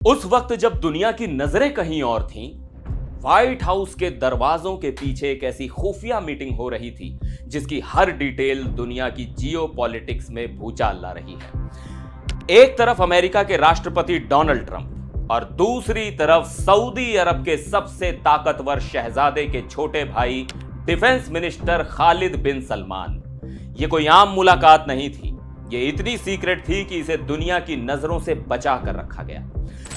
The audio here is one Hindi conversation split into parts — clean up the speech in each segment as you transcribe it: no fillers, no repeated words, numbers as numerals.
उस वक्त जब दुनिया की नजरें कहीं और थीं, व्हाइट हाउस के दरवाजों के पीछे एक ऐसी खुफिया मीटिंग हो रही थी जिसकी हर डिटेल दुनिया की जियोपॉलिटिक्स में भूचाल ला रही है। एक तरफ अमेरिका के राष्ट्रपति डोनाल्ड ट्रंप और दूसरी तरफ सऊदी अरब के सबसे ताकतवर शहजादे के छोटे भाई डिफेंस मिनिस्टर खालिद बिन सलमान। यह कोई आम मुलाकात नहीं थी, यह इतनी सीक्रेट थी कि इसे दुनिया की नजरों से बचा कर रखा गया।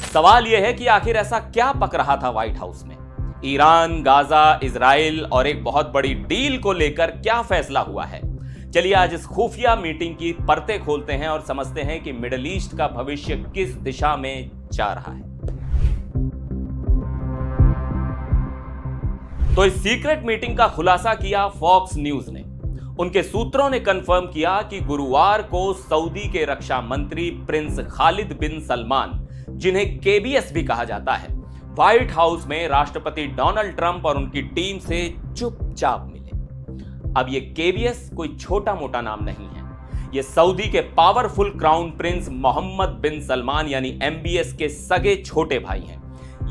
सवाल यह है कि आखिर ऐसा क्या पक रहा था व्हाइट हाउस में? ईरान, गाजा, इजराइल और एक बहुत बड़ी डील को लेकर क्या फैसला हुआ है? चलिए आज इस खुफिया मीटिंग की परतें खोलते हैं और समझते हैं कि मिडिल ईस्ट का भविष्य किस दिशा में जा रहा है। तो इस सीक्रेट मीटिंग का खुलासा किया फॉक्स न्यूज ने। उनके सूत्रों ने कंफर्म किया कि गुरुवार को सऊदी के रक्षा मंत्री प्रिंस खालिद बिन सलमान, जिन्हें केबीएस भी कहा जाता है, व्हाइट हाउस में राष्ट्रपति डोनाल्ड ट्रंप और उनकी टीम से चुपचाप मिले। अब ये केबीएस कोई छोटा मोटा नाम नहीं है, ये सऊदी के पावरफुल क्राउन प्रिंस मोहम्मद बिन सलमान यानी एमबीएस के सगे छोटे भाई हैं।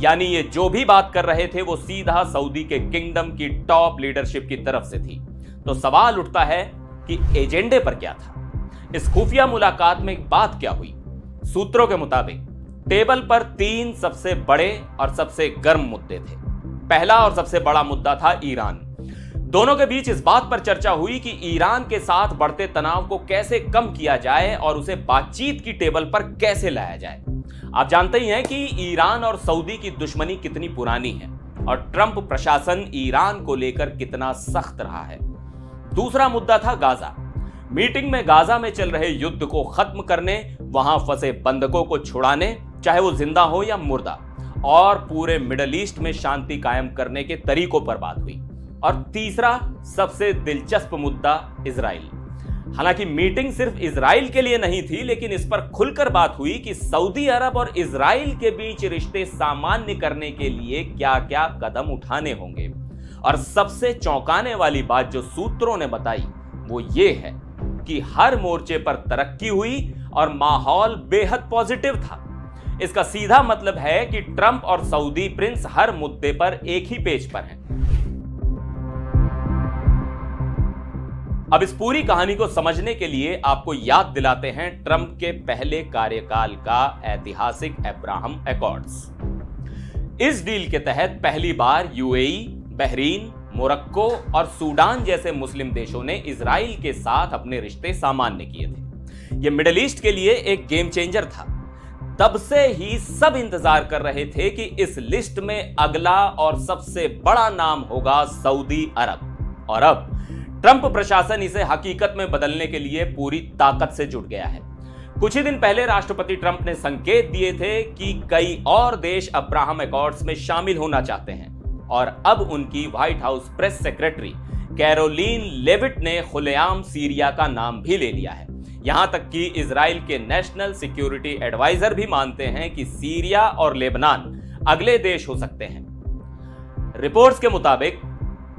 यानी ये जो भी बात कर रहे थे वो सीधा सऊदी के किंगडम की टॉप लीडरशिप की तरफ से थी। तो सवाल उठता है कि एजेंडे पर क्या था? इस खुफिया मुलाकात में बात क्या हुई? सूत्रों के मुताबिक टेबल पर 3 सबसे बड़े और सबसे गर्म मुद्दे थे। पहला और सबसे बड़ा मुद्दा था ईरान। दोनों के बीच इस बात पर चर्चा हुई कि ईरान के साथ बढ़ते तनाव को कैसे कम किया जाए और उसे बातचीत की टेबल पर कैसे लाया जाए। आप जानते ही हैं कि ईरान और सऊदी की दुश्मनी कितनी पुरानी है और ट्रंप प्रशासन ईरान को लेकर कितना सख्त रहा है। दूसरा मुद्दा था गाजा। मीटिंग में गाजा में चल रहे युद्ध को खत्म करने, वहां फंसे बंधकों को छुड़ाने, चाहे वो जिंदा हो या मुर्दा, और पूरे मिडिल ईस्ट में शांति कायम करने के तरीकों पर बात हुई। और तीसरा सबसे दिलचस्प मुद्दा इजराइल। हालांकि मीटिंग सिर्फ इजराइल के लिए नहीं थी, लेकिन इस पर खुलकर बात हुई कि सऊदी अरब और इजराइल के बीच रिश्ते सामान्य करने के लिए क्या क्या कदम उठाने होंगे। और सबसे चौंकाने वाली बात जो सूत्रों ने बताई वो ये है कि हर मोर्चे पर तरक्की हुई और माहौल बेहद पॉजिटिव था। इसका सीधा मतलब है कि ट्रंप और सऊदी प्रिंस हर मुद्दे पर एक ही पेज पर हैं। अब इस पूरी कहानी को समझने के लिए आपको याद दिलाते हैं ट्रंप के पहले कार्यकाल का ऐतिहासिक अब्राहम एकॉर्ड्स। इस डील के तहत पहली बार यूएई, बहरीन, मोरक्को और सूडान जैसे मुस्लिम देशों ने इजराइल के साथ अपने रिश्ते सामान्य किए थे। यह मिडिल ईस्ट के लिए एक गेम चेंजर था। तब से ही सब इंतजार कर रहे थे कि इस लिस्ट में अगला और सबसे बड़ा नाम होगा सऊदी अरब। और अब ट्रंप प्रशासन इसे हकीकत में बदलने के लिए पूरी ताकत से जुट गया है। कुछ ही दिन पहले राष्ट्रपति ट्रंप ने संकेत दिए थे कि कई और देश अब्राहम एकॉर्ड्स में शामिल होना चाहते हैं। और अब उनकी White House press secretary Karoline Leavitt ने खुलेआम सीरिया का नाम भी ले लिया है। यहां तक कि इजराइल के नेशनल सिक्योरिटी एडवाइजर भी मानते हैं कि सीरिया और लेबनान अगले देश हो सकते हैं। रिपोर्ट्स के मुताबिक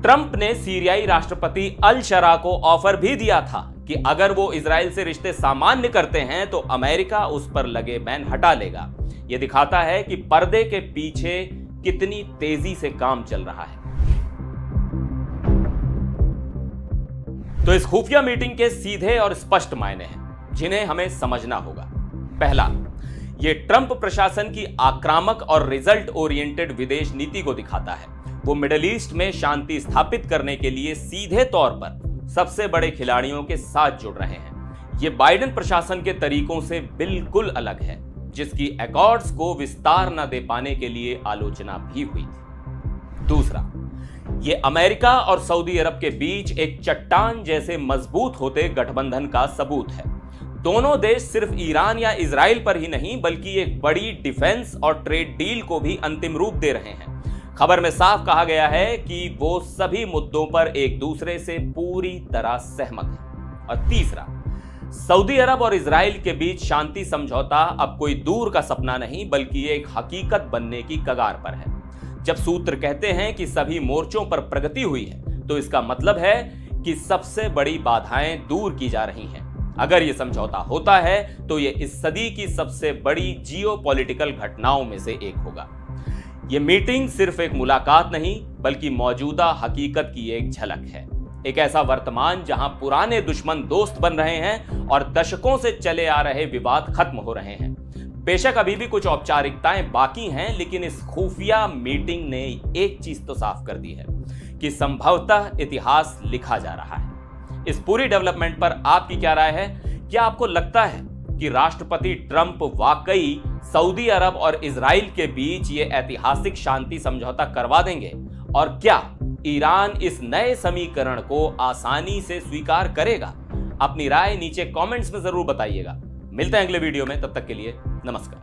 ट्रंप ने सीरियाई राष्ट्रपति अल शरा को ऑफर भी दिया था कि अगर वो इजराइल से रिश्ते सामान्य करते हैं तो अमेरिका उस पर लगे बैन हटा लेगा। यह दिखाता है कि पर्दे के पीछे कितनी तेजी से काम चल रहा है। तो इस खुफिया मीटिंग के सीधे और स्पष्ट मायने हैं जिन्हें हमें समझना होगा। पहला, यह ट्रंप प्रशासन की आक्रामक और रिजल्ट ओरिएंटेड विदेश नीति को दिखाता है। वो मिडिल ईस्ट में शांति स्थापित करने के लिए सीधे तौर पर सबसे बड़े खिलाड़ियों के साथ जुड़ रहे हैं। यह बाइडेन प्रशासन के तरीकों से बिल्कुल अलग है, जिसकी एकॉर्ड्स को विस्तार न दे पाने के लिए आलोचना भी हुई थी। दूसरा, यह अमेरिका और सऊदी अरब के बीच एक चट्टान जैसे मजबूत होते गठबंधन का सबूत है। दोनों देश सिर्फ ईरान या इजराइल पर ही नहीं बल्कि एक बड़ी डिफेंस और ट्रेड डील को भी अंतिम रूप दे रहे हैं। खबर में साफ कहा गया है कि वो सभी मुद्दों पर एक दूसरे से पूरी तरह सहमत हैं। और तीसरा, सऊदी अरब और इजराइल के बीच शांति समझौता अब कोई दूर का सपना नहीं बल्कि एक हकीकत बनने की कगार पर है। जब सूत्र कहते हैं कि सभी मोर्चों पर प्रगति हुई है तो इसका मतलब है कि सबसे बड़ी बाधाएं दूर की जा रही हैं। अगर यह समझौता होता है तो यह इस सदी की सबसे बड़ी जियोपॉलिटिकल घटनाओं में से एक होगा। यह मीटिंग सिर्फ एक मुलाकात नहीं बल्कि मौजूदा हकीकत की एक झलक है। एक ऐसा वर्तमान जहां पुराने दुश्मन दोस्त बन रहे हैं और दशकों से चले आ रहे विवाद खत्म हो रहे हैं। बेशक अभी भी कुछ औपचारिकताएं बाकी हैं, लेकिन इस खुफिया मीटिंग ने एक चीज तो साफ कर दी है कि संभवतः इतिहास लिखा जा रहा है। इस पूरी डेवलपमेंट पर आपकी क्या राय है? क्या आपको लगता है कि राष्ट्रपति ट्रंप वाकई सऊदी अरब और इजराइल के बीच ये ऐतिहासिक शांति समझौता करवा देंगे? और क्या ईरान इस नए समीकरण को आसानी से स्वीकार करेगा? अपनी राय नीचे कमेंट्स में जरूर बताइएगा। मिलते हैं अगले वीडियो में, तब तक के लिए नमस्कार।